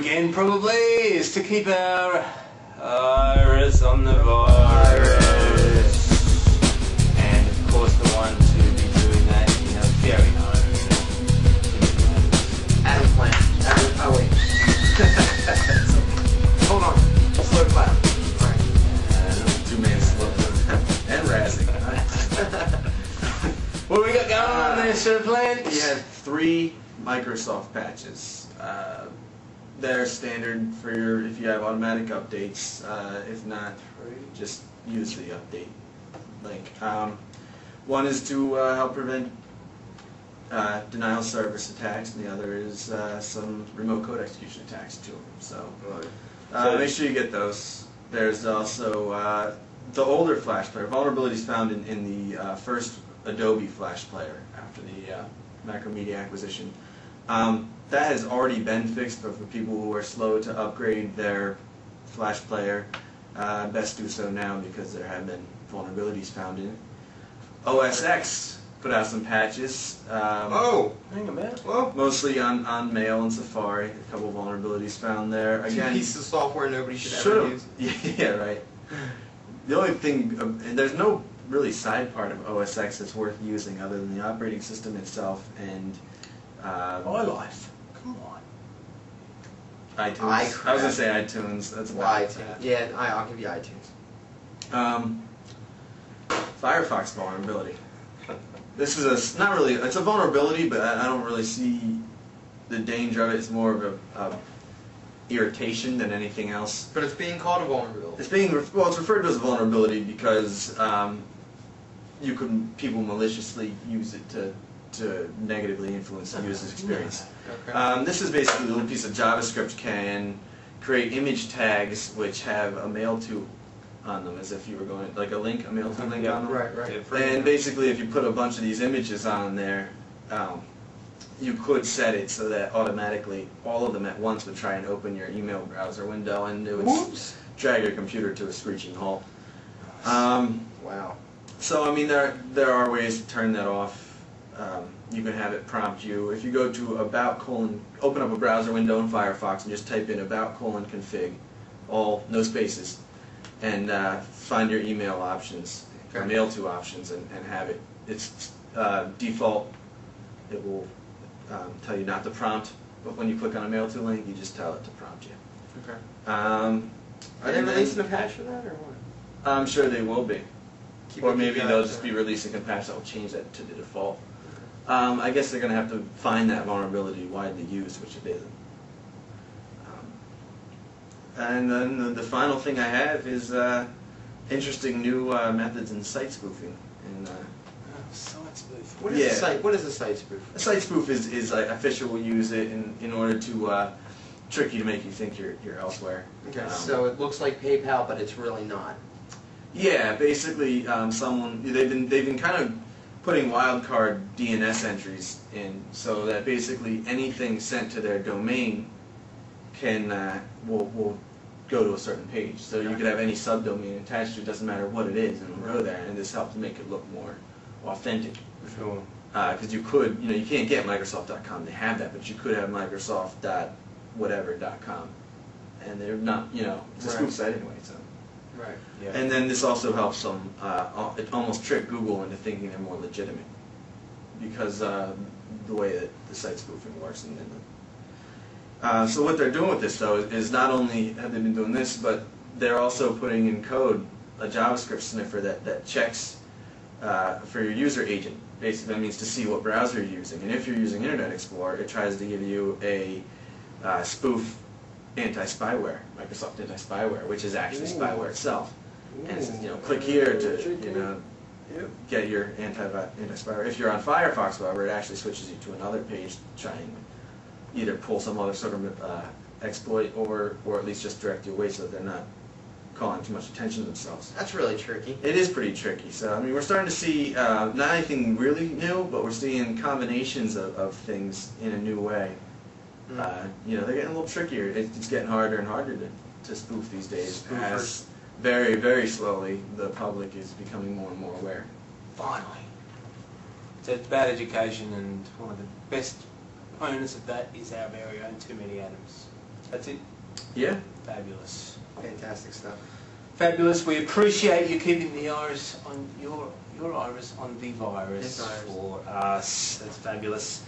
again probably is to keep our iris on the virus. And of course the one to be doing that in our very own Adam Plante. Oh wait. Hold on. Slow clap. Alright. 2-man slow. And razzing. What we got going on there, Sir Plante? We have 3 Microsoft patches. They're standard for your, if you have automatic updates. If not, just use the update link. One is to help prevent denial of service attacks, and the other is some remote code execution attacks to them. So make sure you get those. There's also the older Flash Player. Vulnerabilities found in the first Adobe Flash Player after the Macromedia acquisition. That has already been fixed, but for people who are slow to upgrade their Flash Player, best do so now because there have been vulnerabilities found in it. OS X put out some patches. Oh! Hang a minute. Whoa. Mostly on Mail and Safari. A couple vulnerabilities found there. Again, 2 pieces of software nobody should ever use. Yeah, right. The only thing, and there's no really side part of OS X that's worth using other than the operating system itself and iLife. Come on. iTunes. I was going to say iTunes. That's about iTunes. Yeah, I'll give you iTunes. Firefox vulnerability. This is not really, it's a vulnerability, but I don't really see the danger of it. It's more of a irritation than anything else. But it's being called a vulnerability. It's being, well, it's referred to as a vulnerability because people maliciously use it to negatively influence the user's experience. Okay. This is basically a little piece of JavaScript can create image tags which have a mail to on them, as if you were going, like a link, a mail to link on them. Right. And basically if you put a bunch of these images on there, you could set it so that automatically all of them at once would try and open your email browser window and it would drag your computer to a screeching halt. Wow. So I mean there are ways to turn that off. You can have it prompt you. If you go to open up a browser window in Firefox and just type in about:config, no spaces, and find your email options, or mail to options, and have it. It's default. It will tell you not to prompt, but when you click on a mail to link, you just tell it to prompt you. Okay. Are they releasing a patch for that, or what? I'm sure they will be. Or maybe they'll just be releasing a patch that will change that to the default. I guess they're going to have to find that vulnerability widely used, which it isn't. And then the final thing I have is interesting new methods in site spoofing. And, Site spoof. What is a site? What is a site spoof? A site spoof is like official will use it in order to trick you to make you think you're elsewhere. Okay. So it looks like PayPal, but it's really not. Yeah, basically, they've been kind of putting wildcard DNS entries in, so that basically anything sent to their domain will go to a certain page. So you could have any subdomain attached to it, doesn't matter what it is, and it'll go there. And this helps make it look more authentic. Sure. Because you could, you can't get Microsoft.com. They have that, but you could have Microsoft.whatever.com, and they're not, it's a spoof site anyway. So. Right. Yeah. And then this also helps them, it almost trick Google into thinking they're more legitimate because the way that the site spoofing works. So what they're doing with this, though, is not only have they been doing this, but they're also putting in code a JavaScript sniffer that checks for your user agent. Basically, that means to see what browser you're using. And if you're using Internet Explorer, it tries to give you a spoof anti-spyware, Microsoft anti-spyware, which is actually spyware itself. And it says, click here to, get your anti-spyware. If you're on Firefox, however, it actually switches you to another page to try and either pull some other sort of exploit or at least just direct you away so that they're not calling too much attention to themselves. That's really tricky. It is pretty tricky. So, I mean, we're starting to see not anything really new, but we're seeing combinations of things in a new way. They're getting a little trickier. It's getting harder and harder to spoof these days. As very, very slowly, the public is becoming more and more aware. Finally. So it's bad education, and one of the best owners of that is our very own Too Many Adams. That's it. Yeah. Fabulous. Fantastic stuff. Fabulous. We appreciate you keeping the iris on your iris on the virus Yes, virus. for us. That's fabulous.